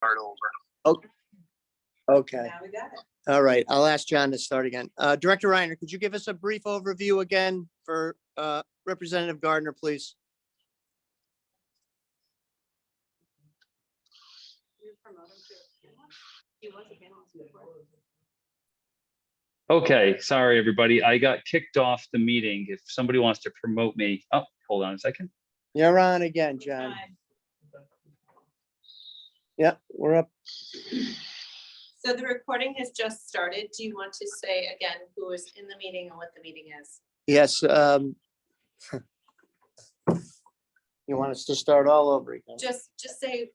start over. Oh, okay. Now we got it. All right. I'll ask John to start again. Director Reiner, could you give us a brief overview again for Representative Gardner, please? Okay, sorry, everybody. I got kicked off the meeting. If somebody wants to promote me, oh, hold on a second. You're on again, John. Yeah, we're up. So the recording has just started. Do you want to say again who is in the meeting and what the meeting is? Yes. You want us to start all over again? Just say,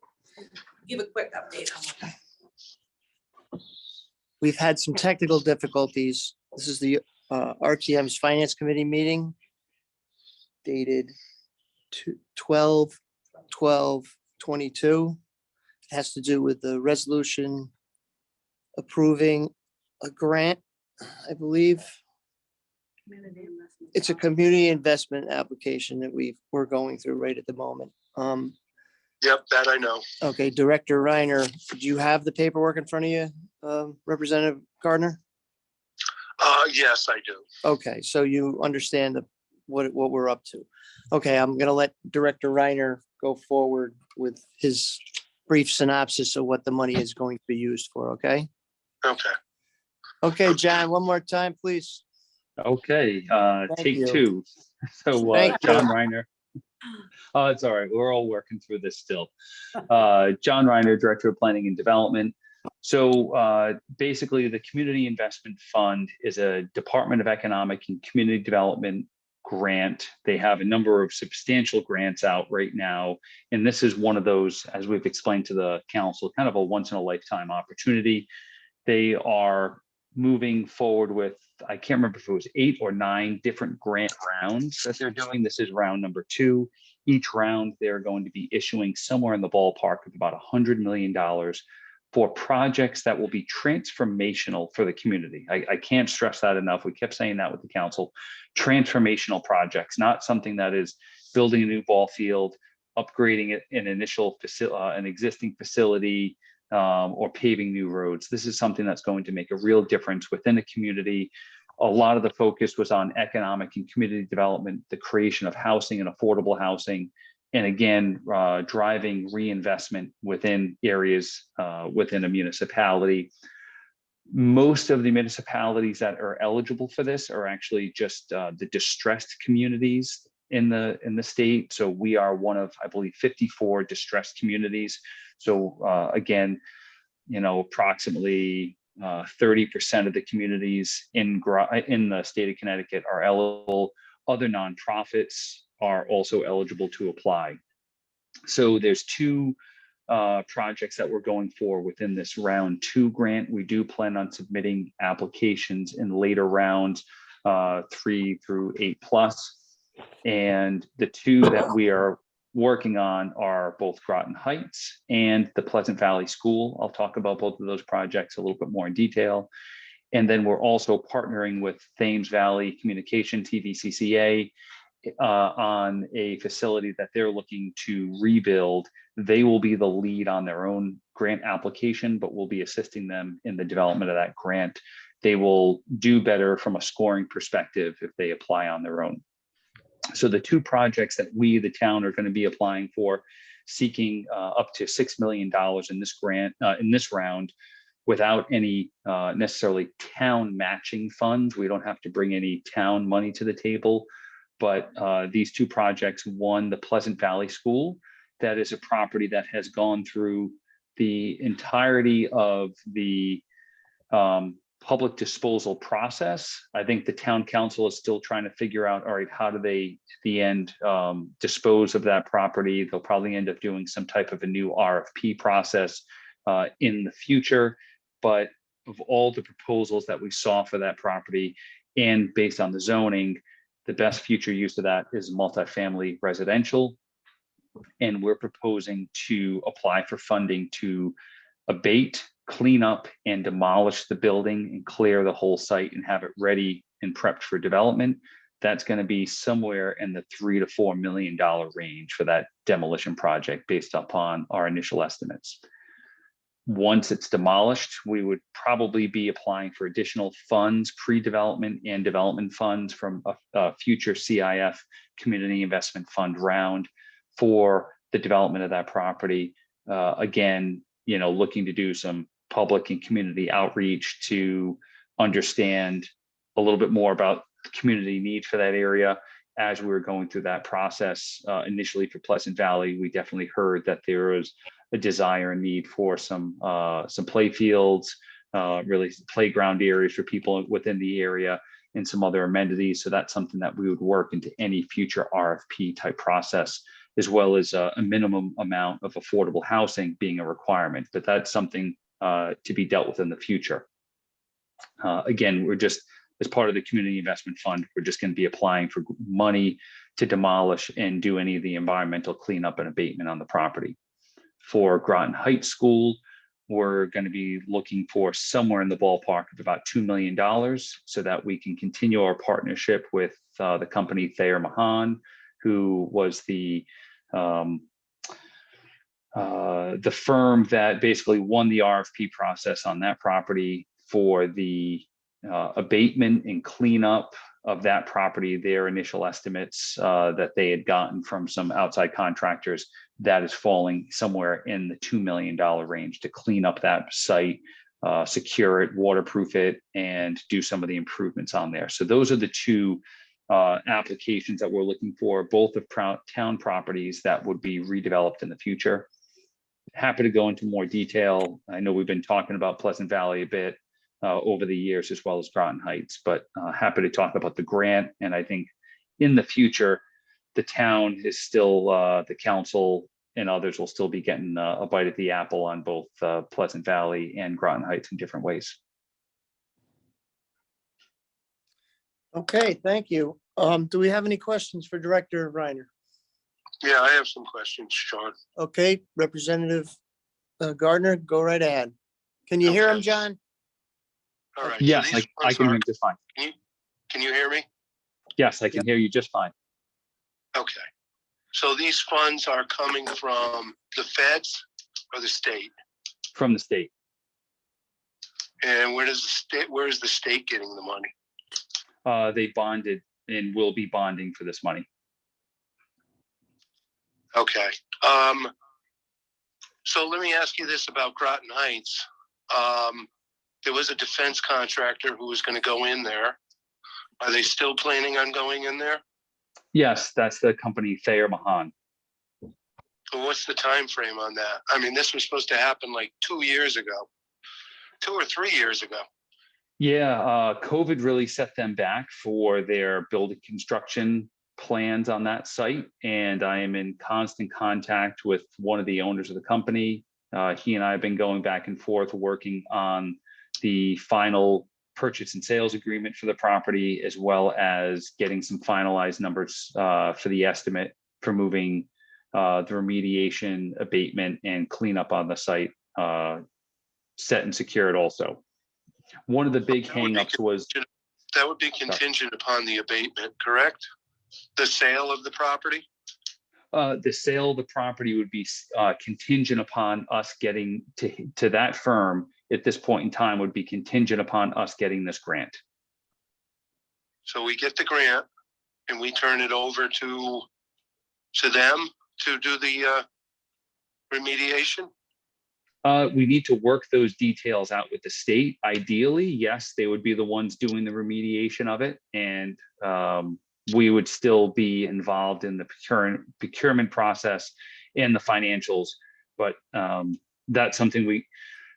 give a quick update on what. We've had some technical difficulties. This is the RTM's Finance Committee meeting dated 12/12/22. It has to do with the resolution approving a grant, I believe. It's a community investment application that we're going through right at the moment. Yep, that I know. Okay, Director Reiner, do you have the paperwork in front of you, Representative Gardner? Yes, I do. Okay, so you understand what we're up to. Okay, I'm gonna let Director Reiner go forward with his brief synopsis of what the money is going to be used for, okay? Okay. Okay, John, one more time, please. Okay, take you. two. So Thank John Reiner. Oh, it's all right. We're all working through this still. John Reiner, Director of Planning and Development. So basically, the Community Investment Fund is a Department of Economic and Community Development grant. They have a number of substantial grants out right now. And this is one of those, as we've explained to the council, kind of a once in a lifetime opportunity. They are moving forward with, I can't remember if it was 8 or 9 different grant rounds that they're doing. This is round number 2. Each round, they're going to be issuing somewhere in the ballpark of about $100 million for projects that will be transformational for the community. I can't stress that enough. We kept saying that with the council. Transformational projects, not something that is building a new ball field, upgrading it in an existing facility, or paving new roads. This is something that's going to make a real difference within a community. A lot of the focus was on economic and community development, the creation of housing and affordable housing, and again, driving reinvestment within areas within a municipality. Most of the municipalities that are eligible for this are actually just the distressed communities in the state. So we are one of, I believe, 54 distressed communities. So again, approximately 30% of the communities in the state of Connecticut are eligible. Other nonprofits are also eligible to apply. So there's 2 projects that we're going for within this round 2 grant. We do plan on submitting applications in later rounds 3 through 8+. And the 2 that we are working on are both Groton Heights and the Pleasant Valley School. I'll talk about both of those projects a little bit more in detail. And then we're also partnering with Thames Valley Communication, TVCCA, on a facility that they're looking to rebuild. They will be the lead on their own grant application, but we'll be assisting them in the development of that grant. They will do better from a scoring perspective if they apply on their own. So the 2 projects that we, the town, are going to be applying for, seeking up to $6 million in this grant, in this round, without any necessarily town matching funds. We don't have to bring any town money to the table. But these 2 projects, one, the Pleasant Valley School, that is a property that has gone through the entirety of the public disposal process. I think the town council is still trying to figure out, all right, how do they, at the end, dispose of that property? They'll probably end up doing some type of a new RFP process in the future. But of all the proposals that we saw for that property, and based on the zoning, the best future use of that is multifamily residential. And we're proposing to apply for funding to abate, clean up, and demolish the building and clear the whole site and have it ready and prepped for development. That's going to be somewhere in the $3 to $4 million range for that demolition project based upon our initial estimates. once it's demolished, we would probably be applying for additional funds, pre-development and development funds from a future CIF Community Investment Fund round for the development of that property. Again, looking to do some public and community outreach to understand a little bit more about the community need for that area. As we were going through that process initially for Pleasant Valley, we definitely heard that there was a desire and need for some play fields, really playground areas for people within the area, and some other amenities. So that's something that we would work into any future RFP type process, as well as a minimum amount of affordable housing being a requirement. But that's something to be dealt with in the future. Again, we're just, as part of the Community Investment Fund, we're just going to be applying for money to demolish and do any of the environmental cleanup and abatement on the property. For Groton Heights School, we're going to be looking for somewhere in the ballpark of about $2 million so that we can continue our partnership with the company Thayer Mahan, who was the firm that basically won the RFP process on that property for the abatement and cleanup of that property. Their initial estimates that they had gotten from some outside contractors, that is falling somewhere in the $2 million range to clean up that site, secure it, waterproof it, and do some of the improvements on there. So those are the two applications that we're looking for, both of town properties that would be redeveloped in the future. Happy to go into more detail. I know we've been talking about Pleasant Valley a bit over the years, as well as Groton Heights, but happy to talk about the grant. And I think in the future, the town is still, the council and others will still be getting a bite at the apple on both Pleasant Valley and Groton Heights in different ways. Okay, thank you. Do we have any questions for Director Reiner? Yeah, I have some questions, Sean. Okay, Representative Gardner, go right ahead. Can you hear him, Okay. John? All right. Yes, so these I ones can are- hear you just fine. Can you hear me? Yes, I can hear you just fine. Okay. So these funds are coming from the feds or the state? From the state. And where is the state getting the money? They bonded and will be bonding for this money. Okay. So let me ask you this about Groton Heights. There was a defense contractor who was going to go in there. Are they still planning on going in there? Yes, that's the company Thayer Mahan. What's the time frame on that? I mean, this was supposed to happen like 2 years ago, 2 or 3 years ago. Yeah, COVID really set them back for their building construction plans on that site. And I am in constant contact with one of the owners of the company. He and I have been going back and forth working on the final purchase and sales agreement for the property, as well as getting some finalized numbers for the estimate for moving the remediation, abatement, and cleanup on the site set and secured also. One of the big hangups was that would be contingent upon the abatement, correct? The sale of the property? The sale of the property would be contingent upon us getting to that firm at this point in time, would be contingent upon us getting this grant. So we get the grant and we turn it over to them to do the remediation? We need to work those details out with the state. Ideally, yes, they would be the ones doing the remediation of it. And we would still be involved in the procurement process and the financials. But that's something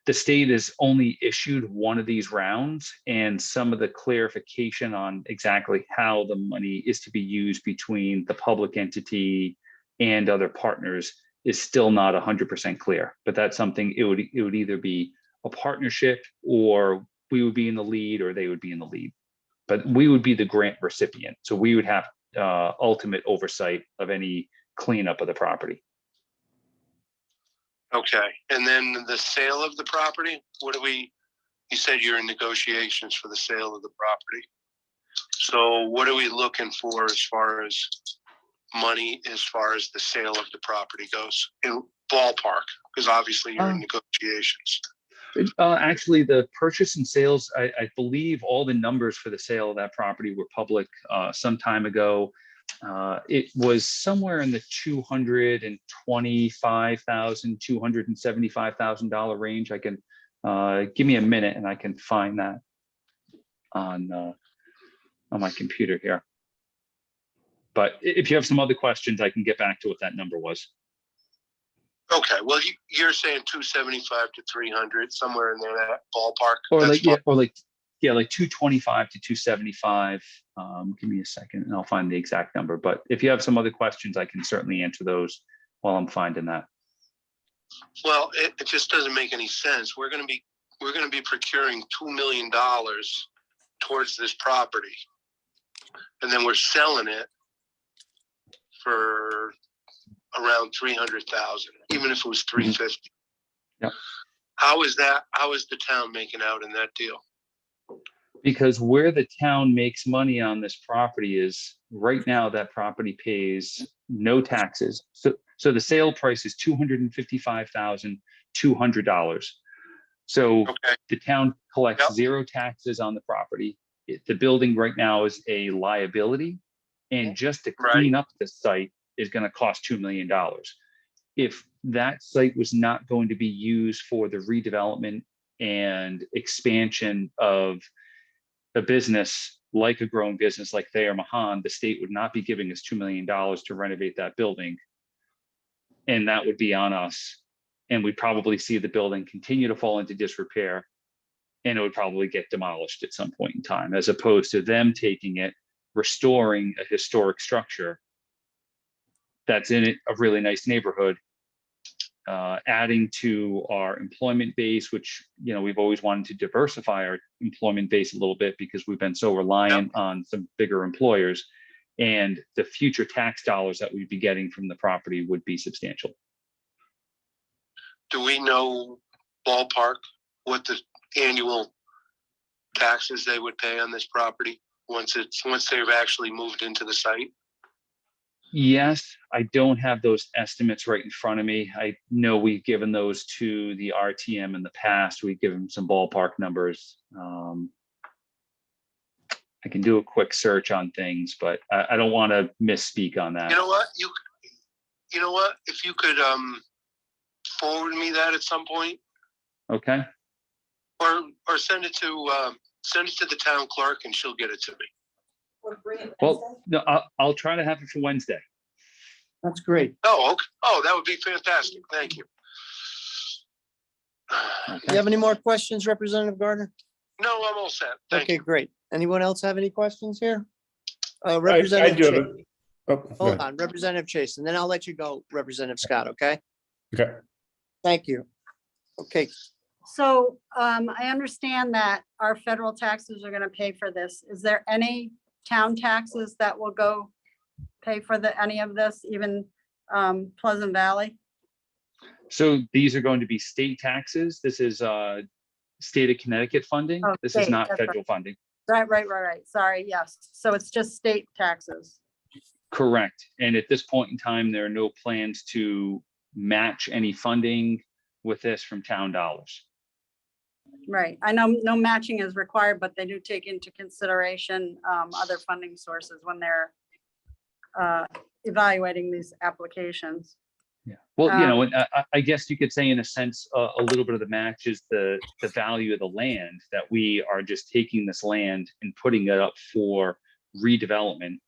the state has only issued one of these rounds, and some of the clarification on exactly how the money is to be used between the public entity and other partners is still not 100% clear. But that's something it would either be a partnership, or we would be in the lead, or they would be in the lead. But we would be the grant recipient, so we would have ultimate oversight of any cleanup of the property. Okay, and then the sale of the property, you said you're in negotiations for the sale of the property. So what are we looking for as far as money, as far as the sale of the property goes? And ballpark? Because obviously you're in Um, negotiations. Actually, the purchase and sales, I believe all the numbers for the sale of that property were public some time ago. It was somewhere in the $225,000, $275,000 range. I can give me a minute and I can find that on my computer here. But if you have some other questions, I can get back to what that number was. Okay, well, you're saying 275 to 300, somewhere in there, that ballpark. Or That's like, yeah, fine. or like, yeah, like 225 to 275. Give me a second and I'll find the exact number. But if you have some other questions, I can certainly answer those while I'm finding that. Well, it just doesn't make any sense. We're gonna be procuring $2 million towards this property. And then we're selling it for around 300,000, even if it was 350. Yeah. How is the town making out in that deal? Because where the town makes money on this property is right now that property pays no taxes. So the sale price is $255,200. So Okay, the town collects Yep. zero taxes on the property. The building right now is a liability, and just to clean up the site is going to cost $2 million. If that site was not going to be used for the redevelopment and expansion of a business like a growing business like Thayer Mahan, the state would not be giving us $2 million to renovate that building. And that would be on us. And we'd probably see the building continue to fall into disrepair, and it would probably get demolished at some point in time, as opposed to them taking it, restoring a historic structure that's in a really nice neighborhood, adding to our employment base, which, you know, we've always wanted to diversify our employment base a little bit because we've been so reliant on some bigger employers, and the future tax dollars that we'd be getting from the property would be substantial. do we know ballpark what the annual taxes they would pay on this property once they've actually moved into the site? Yes, I don't have those estimates right in front of me. I know we've given those to the RTM in the past. We've given some ballpark numbers. I can do a quick search on things, but I don't want to misspeak on that. You know what? You know what? If you could forward me that at some point, Okay. or send it to the town clerk and she'll get it to me. Well, no, I'll try to have it for Wednesday. That's great. Oh, okay. Oh, that would be fantastic. Thank you. Do you have any more questions, Representative Gardner? No, I'm all set. Thank Okay, you. great. Anyone else have any questions here? I Representative do have Chase. a, oh, go Hold ahead. on, Representative Chase, and then I'll let you go, Representative Scott, okay? Okay. Thank you. Okay, So I understand that our federal taxes are gonna pay for this. Is there any town taxes that will go pay for any of this, even Pleasant Valley? So these are going to be state taxes. This is state of Connecticut funding. Oh, This is state, not that's right. federal funding. Right. Sorry, yes. So it's just state taxes. Correct. And at this point in time, there are no plans to match any funding with this from town dollars. Right. I know no matching is required, but they do take into consideration other funding sources when they're evaluating these applications. Yeah. Well, you know, and I guess you could say in a sense, a little bit of the match is the value of the land, that we are just taking this land and putting it up for redevelopment,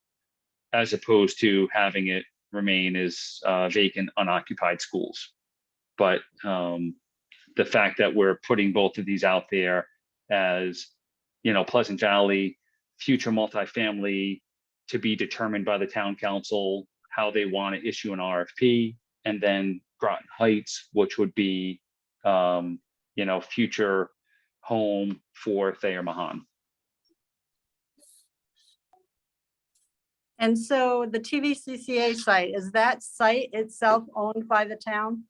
as opposed to having it remain as vacant, unoccupied schools. But the fact that we're putting both of these out there as, you know, Pleasant Valley, future multifamily, to be determined by the town council, how they want to issue an RFP, and then Groton Heights, which would be, you know, future home for Thayer Mahan. And so the TVCCA site, is that site itself owned by the town?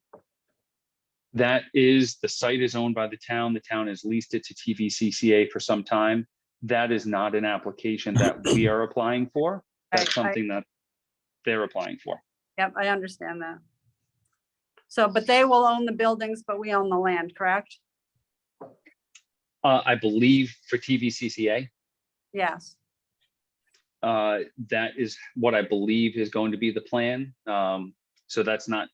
That is, the site is owned by the town. The town has leased it to TVCCA for some time. That is not an application that we are applying for. That's something that they're applying for. Yep, I understand that. So, but they will own the buildings, but we own the land, correct? I believe for TVCCA, Yes. that is what I believe is going to be the plan. So that's not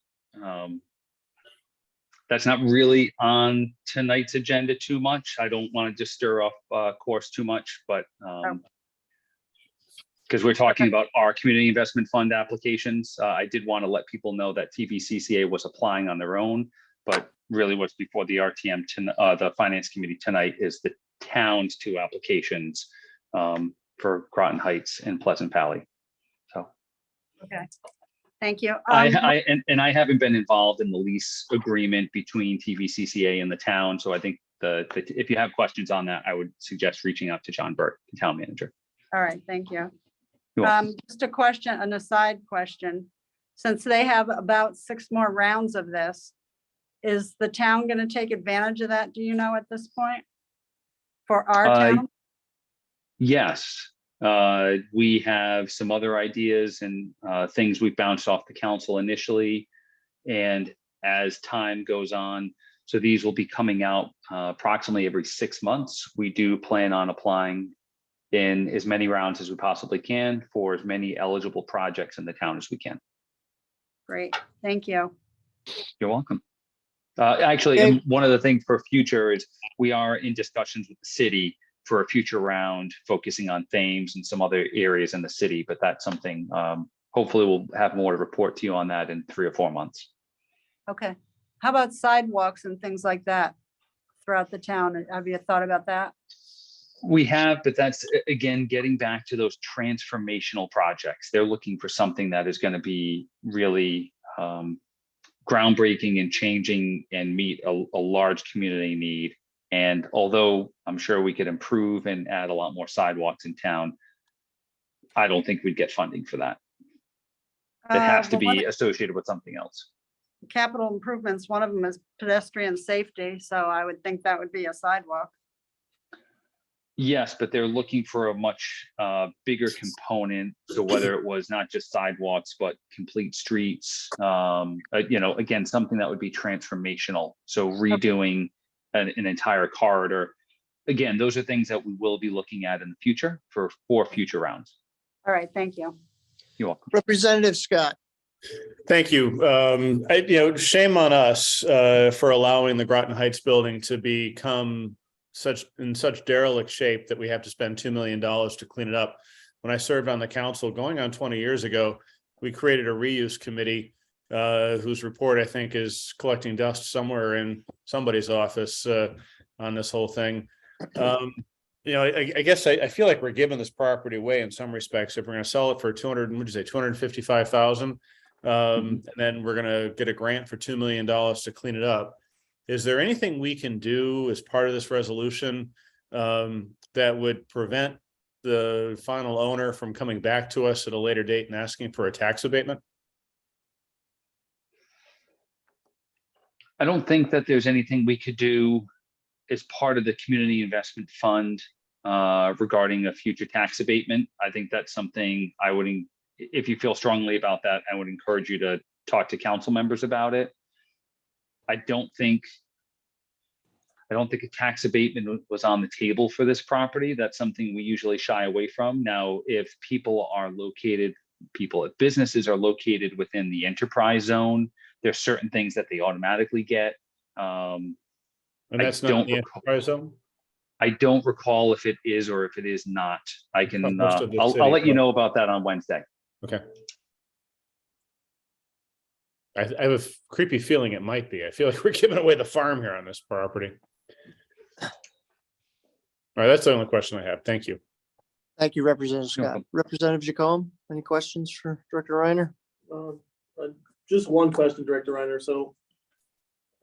really on tonight's agenda too much. I don't want to just stir up course too much, but because we're talking about our community investment fund applications, I did want to let people know that TVCCA was applying on their own, but really what's before the RTM, the Finance Committee tonight is the town's 2 applications for Groton Heights and Pleasant Valley. So. Okay. Thank you. I haven't been involved in the lease agreement between TVCCA and the town. So I think if you have questions on that, I would suggest reaching out to John Burt, the town manager. All right, thank you. You're welcome. Just a question, an aside question. Since they have about 6 more rounds of this, is the town going to take advantage of that? Do you know at this point? For our town? Yes. We have some other ideas and things we bounced off the council initially. And as time goes on, so these will be coming out approximately every 6 months. We do plan on applying in as many rounds as we possibly can for as many eligible projects in the town as we can. Great, thank you. You're welcome. Actually, Okay. and one of the things for future is we are in discussions with the city for a future round, focusing on Thames and some other areas in the city, but that's something, hopefully we'll have more to report to you on that in 3 or 4 months. Okay, how about sidewalks and things like that throughout the town? Have you thought about that? We have, but that's again, getting back to those transformational projects. They're looking for something that is going to be really groundbreaking and changing and meet a large community need. And although I'm sure we could improve and add a lot more sidewalks in town, I don't think we'd get funding for that. It has to be associated with something else. Capital improvements, one of them is pedestrian safety, so I would think that would be a sidewalk. Yes, but they're looking for a much bigger component. So whether it was not just sidewalks, but complete streets, again, something that would be transformational. So redoing an entire corridor. Again, those are things that we will be looking at in the future for future rounds. All right, thank you. You're welcome. Representative Scott. Thank you. Shame on us for allowing the Groton Heights building to become in such derelict shape that we have to spend $2 million to clean it up. When I served on the council going on 20 years ago, we created a reuse committee whose report I think is collecting dust somewhere in somebody's office on this whole thing. I guess I feel like we're giving this property away in some respects. If we're going to sell it for $255,000, and then we're going to get a grant for $2 million to clean it up. Is there anything we can do as part of this resolution that would prevent the final owner from coming back to us at a later date and asking for a tax abatement? I don't think that there's anything we could do as part of the community investment fund regarding a future tax abatement. I think that's something I would, if you feel strongly about that, I would encourage you to talk to council members about it. I don't think a tax abatement was on the table for this property. That's something we usually shy away from. Now, if businesses are located within the enterprise zone, there's certain things that they automatically get. And that's not the enterprise zone? I don't recall if it is or if it is not. I can, I'll let you know about that on Wednesday. Okay. I have a creepy feeling it might be. I feel like we're giving away the farm here on this property. All right, that's the only question I have. Thank you. Thank you, Representative Scott. Representative Jacome, any questions for Director Reiner? Just one question, Director Reiner. So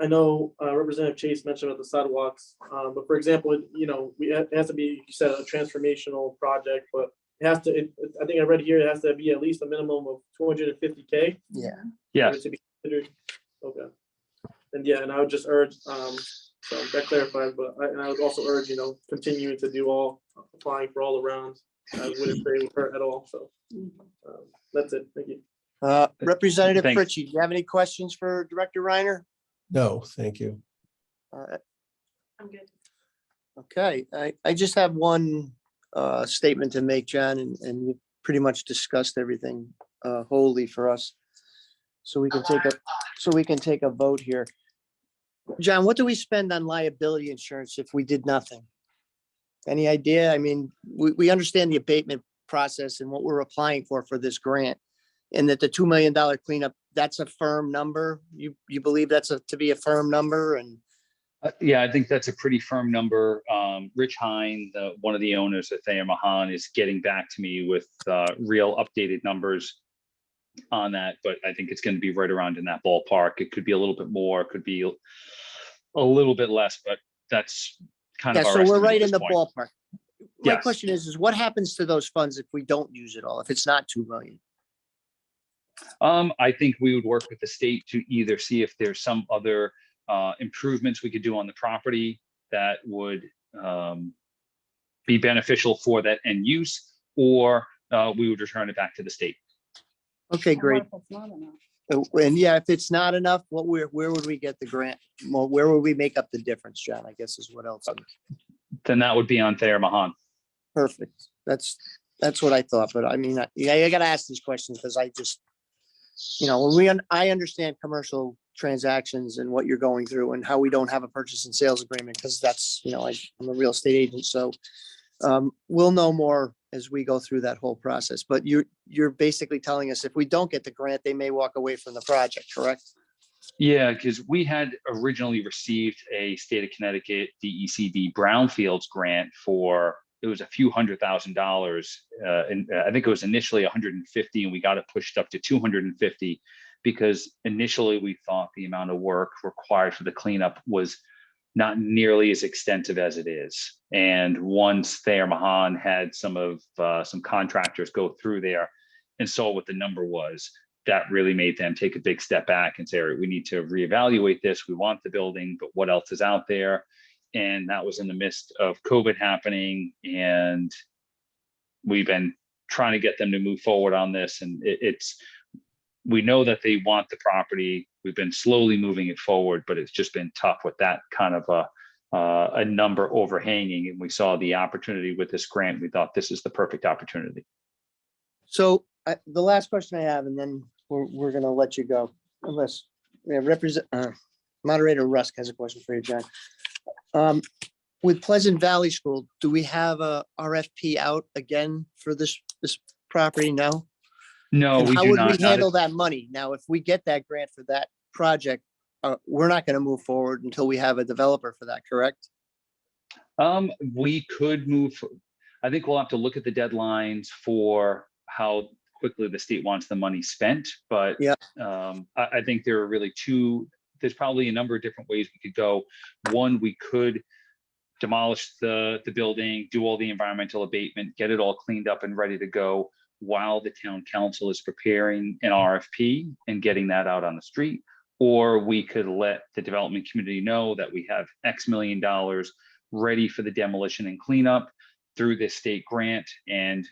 I know Representative Chase mentioned about the sidewalks, but for example, it has to be, you said, a transformational project, but it has to, I think I read here, it has to be at least a minimum of 250K. Yeah. Yes. To be considered. Okay. And I would just urge, so that clarifies, but I would also urge, continuing to do applying for all the rounds. I wouldn't say it would hurt at all. So that's it. Thank you. Representative Thanks. Fritchie, do you have any questions for Director Reiner? No, thank you. I'm good. Okay, I just have one statement to make, John, and you pretty much discussed everything wholly for us. So we can take a vote here. John, what do we spend on liability insurance if we did nothing? Any idea? I mean, we understand the abatement process and what we're applying for this grant. And that the $2 million cleanup, that's a firm number. You believe that's to be a firm number? And Yeah, I think that's a pretty firm number. Rich Hine, one of the owners at Thayer Mahan, is getting back to me with real updated numbers on that, but I think it's going to be right around in that ballpark. It could be a little bit more, it could be a little bit less, but that's kind yeah, of our so we're estimate at right in this the point. ballpark. My Yes. question is what happens to those funds if we don't use it all, if it's not 2 million? I think we would work with the state to either see if there's some other improvements we could do on the property that would be beneficial for that end use, or we would return it back to the state. Okay, And what great. if it's not enough? And yeah, if it's not enough, where would we get the grant? Well, where would we make up the difference, John? I guess is what else. Then that would be on Thayer Mahan. Perfect. That's what I thought, but I mean, I gotta ask these questions because I just, when I understand commercial transactions and what you're going through and how we don't have a purchase and sales agreement, because that's, I'm a real estate agent, so we'll know more as we go through that whole process. But you're basically telling us if we don't get the grant, they may walk away from the project, correct? Yeah, because we had originally received a state of Connecticut DECD brownfields grant for, it was a few $100,000. And I think it was initially 150 and we got it pushed up to 250 because initially we thought the amount of work required for the cleanup was not nearly as extensive as it is. And once Thayer Mahan had some contractors go through there and saw what the number was, that really made them take a big step back and say, all right, we need to reevaluate this. We want the building, but what else is out there? And that was in the midst of COVID happening. And we've been trying to get them to move forward on this. And we know that they want the property. We've been slowly moving it forward, but it's just been tough with that kind of a number overhanging. And we saw the opportunity with this grant. We thought this is the perfect opportunity. So the last question I have, and then we're going to let you go, unless Moderator Rusk has a question for you, John. With Pleasant Valley School, do we have a RFP out again for this property now? No, And we how do would not. we handle that money? Now, if we get that grant for that project, we're not going to move forward until we have a developer for that, correct? We could move. I think we'll have to look at the deadlines for how quickly the state wants the money spent. But yeah, I think there are really there's probably a number of different ways we could go. One, we could demolish the building, do all the environmental abatement, get it all cleaned up and ready to go while the town council is preparing an RFP and getting that out on the street. Or we could let the development community know that we have X million dollars ready for the demolition and cleanup through this state grant and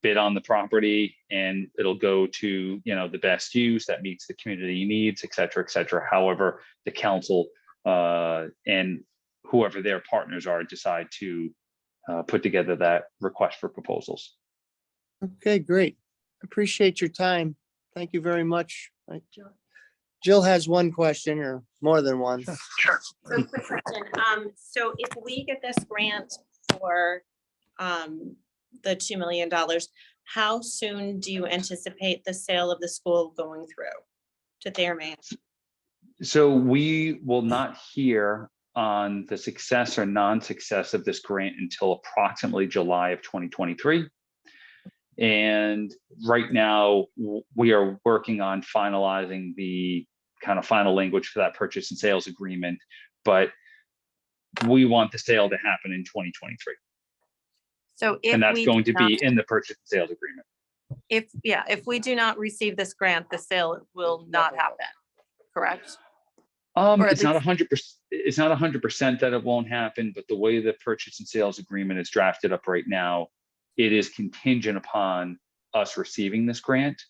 bid on the property, and it'll go to the best use that meets the community needs, et cetera, however the council and whoever their partners are decide to put together that request for proposals. Okay, great. Appreciate your time. Thank you very much. Jill has one question or more than one. So quick question. So if we get this grant for the $2 million, how soon do you anticipate the sale of the school going through to Thayer Mahan? So we will not hear on the success or non-success of this grant until approximately July of 2023. And right now we are working on finalizing the kind of final language for that purchase and sales agreement, but we want the sale to happen in 2023. So if and that's we going do to be not- in the purchase and sales agreement. if we do not receive this grant, the sale will not happen, correct? Or at It's not least- 100%. It's not 100% that it won't happen, but the way the purchase and sales agreement is drafted up right now, it is contingent upon us receiving this grant.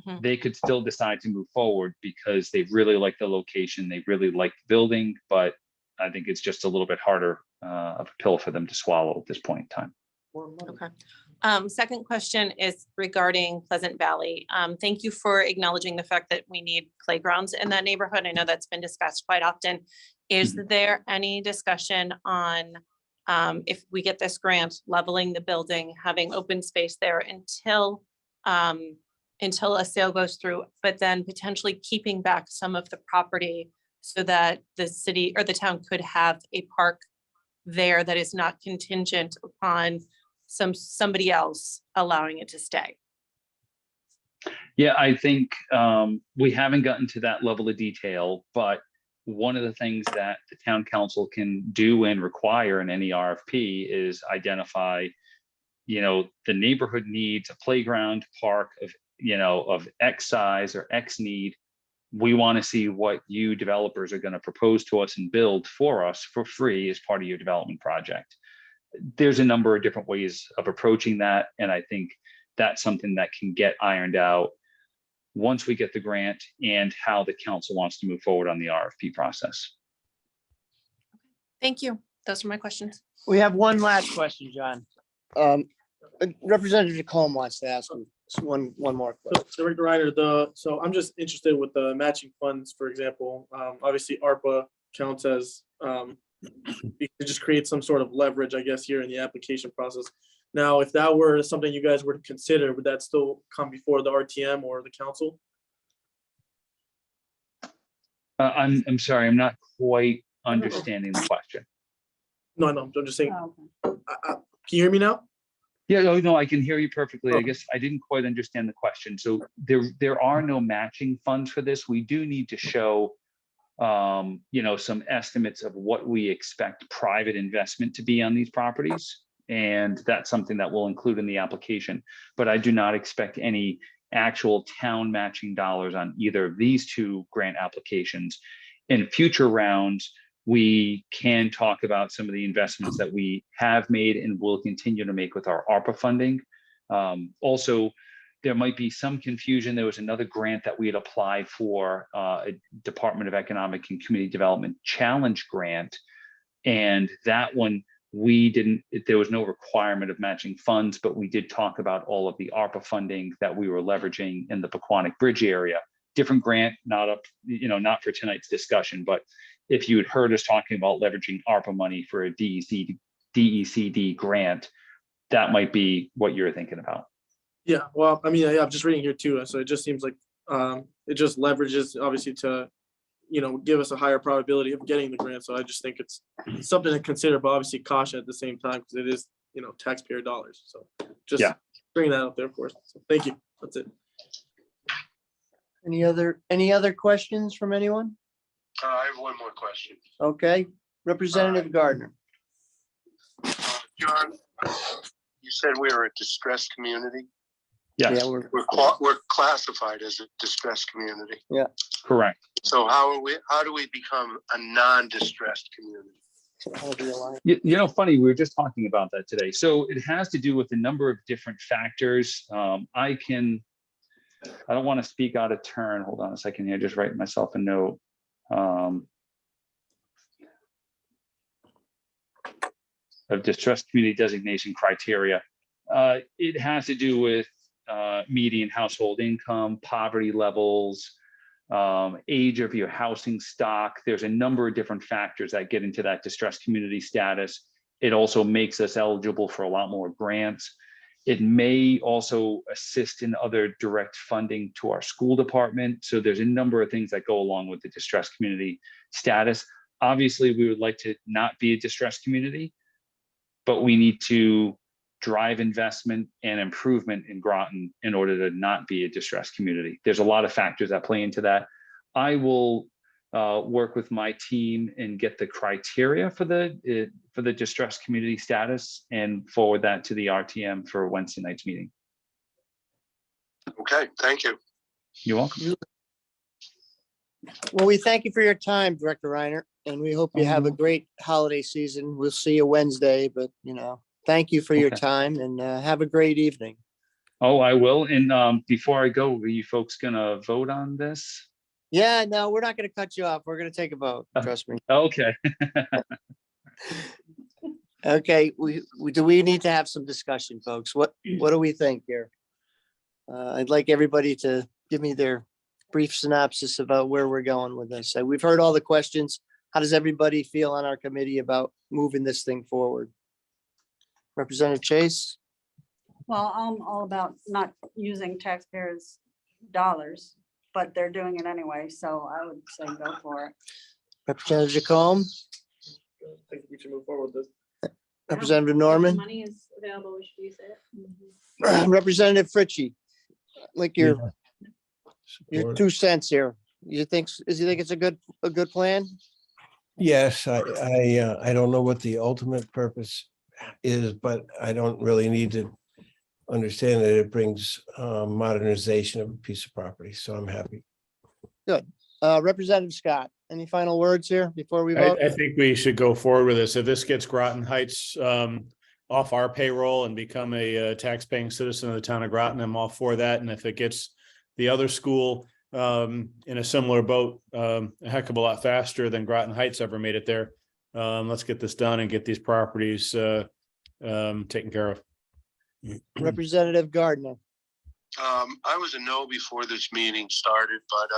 Mhm. they could still decide to move forward because they really like the location, they really like the building, but I think it's just a little bit harder of a pill for them to swallow at this point in time. Okay. Second question is regarding Pleasant Valley. Thank you for acknowledging the fact that we need playgrounds in that neighborhood. I know that's been discussed quite often. Is there any discussion on if we get this grant, leveling the building, having open space there until a sale goes through, but then potentially keeping back some of the property so that the city or the town could have a park there that is not contingent upon somebody else allowing it to stay? Yeah, I think we haven't gotten to that level of detail, but one of the things that the town council can do and require in any RFP is identify, the neighborhood needs a playground, park of X size or X need. We want to see what you developers are going to propose to us and build for us for free as part of your development project. There's a number of different ways of approaching that, and I think that's something that can get ironed out once we get the grant and how the council wants to move forward on the RFP process. Thank you. Those are my questions. We have one last question, John. Representative Colm wants to ask you one more question. So Director Reiner, so I'm just interested with the matching funds, for example, obviously ARPA counts as, you could just create some sort of leverage, I guess, here in the application process. Now, if that were something you guys were to consider, would that still come before the RTM or the council? I'm sorry, I'm not quite understanding the question. No, I'm just saying, Oh, can you hear me now? Yeah, no, I can hear you perfectly. I guess I didn't quite understand the question. So there are no matching funds for this. We do need to show, some estimates of what we expect private investment to be on these properties. And that's something that we'll include in the application. But I do not expect any actual town matching dollars on either of these two grant applications. In future rounds, we can talk about some of the investments that we have made and will continue to make with our ARPA funding. Also, there might be some confusion. There was another grant that we had applied for, a Department of Economic and Community Development Challenge grant. And that one, there was no requirement of matching funds, but we did talk about all of the ARPA funding that we were leveraging in the Pequannock Bridge area. Different grant, not for tonight's discussion, but if you had heard us talking about leveraging ARPA money for a DECD grant, that might be what you're thinking about. Yeah, well, I mean, I'm just reading here too, so it just seems like it just leverages obviously to, give us a higher probability of getting the grant. So I just think it's something to consider, but obviously caution at the same time because it is, taxpayer dollars. So just bring that up there, of course. So thank you. That's it. Any other questions from anyone? I have one more question. Okay, Representative Gardner. John, you said we are a distressed community. Yes, Yeah, We're classified as a distressed community. correct. So how do we become a non-distressed community? Funny, we were just talking about that today. So it has to do with a number of different factors. I don't want to speak out of turn. Hold on a second here, just write myself a note. Of distressed community designation criteria. It has to do with median household income, poverty levels, age of your housing stock. There's a number of different factors that get into that distressed community status. It also makes us eligible for a lot more grants. It may also assist in other direct funding to our school department. So there's a number of things that go along with the distressed community status. Obviously, we would like to not be a distressed community, but we need to drive investment and improvement in Groton in order to not be a distressed community. There's a lot of factors that play into that. I will work with my team and get the criteria for the distressed community status and forward that to the RTM for Wednesday night's meeting. Okay, thank you. You're welcome. Well, we thank you for your time, Director Reiner, and we hope you have a great holiday season. We'll see you Wednesday, but thank you for your time and have a great evening. Oh, I will. And before I go, are you folks gonna vote on this? Yeah, no, we're not gonna cut you off. We're gonna take a vote, Uh, trust me. Okay. Okay, do we need to have some discussion, folks? What do we think here? I'd like everybody to give me their brief synopsis about where we're going with this. We've heard all the questions. How does everybody feel on our committee about moving this thing forward? Representative Chase? Well, I'm all about not using taxpayers' dollars, but they're doing it anyway, so I would say go for it. Representative Jacome? I think we should move forward with this. Representative Norman? Money is available, we should use it. Representative Fritchie? Like your Support. 2 cents here. You think it's a good plan? Yes, I don't know what the ultimate purpose is, but I don't really need to understand that it brings modernization of a piece of property, so I'm happy. Representative Scott, any final words here before we vote? I think we should go forward with this. If this gets Groton Heights off our payroll and become a tax-paying citizen of the town of Groton, I'm all for that. And if it gets the other school in a similar boat, a heck of a lot faster than Groton Heights ever made it there. Let's get this done and get these properties taken care of. Representative Gardner? I was a no before this meeting started, but,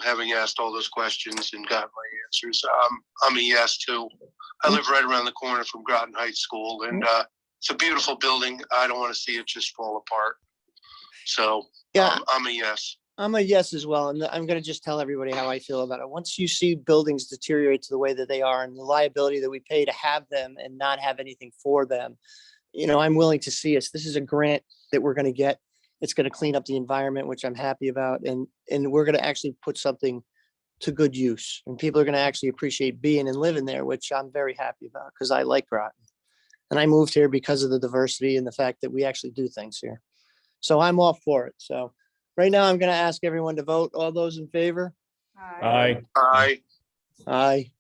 having asked all those questions and got my answers, I'm a yes too. I live right around the corner from Groton Heights School, and it's a beautiful building. I don't want to see it just fall apart. So Yeah, I'm a yes. I'm a yes as well. And I'm going to just tell everybody how I feel about it. Once you see buildings deteriorate to the way that they are and the liability that we pay to have them and not have anything for them, I'm willing to see us. This is a grant that we're going to get. It's going to clean up the environment, which I'm happy about. And we're going to actually put something to good use. And people are going to actually appreciate being and living there, which I'm very happy about because I like Groton. And I moved here because of the diversity and the fact that we actually do things here. So I'm all for it. So right now I'm going to ask everyone to vote. All those in favor? Aye. Aye. Aye.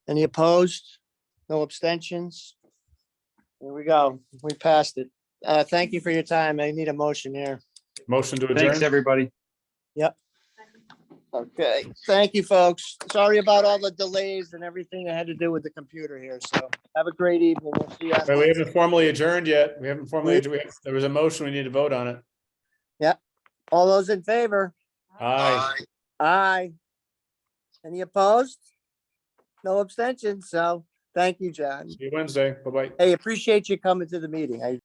Any opposed? No abstentions? Here we go. We passed it. Thank you for your time. I need a motion here. Motion to Thanks, adjourn. everybody. Okay, thank you, folks. Sorry about all the delays and everything I had to do with the computer here. So have a great evening. We'll see you on Well, we Wednesday. haven't formally adjourned yet. We haven't formally, there was a motion. We need to vote on it. All those in favor? Aye. Aye. Any opposed? No abstentions. So thank you, John. See you Wednesday. Bye-bye. Hey, appreciate you coming to the meeting. I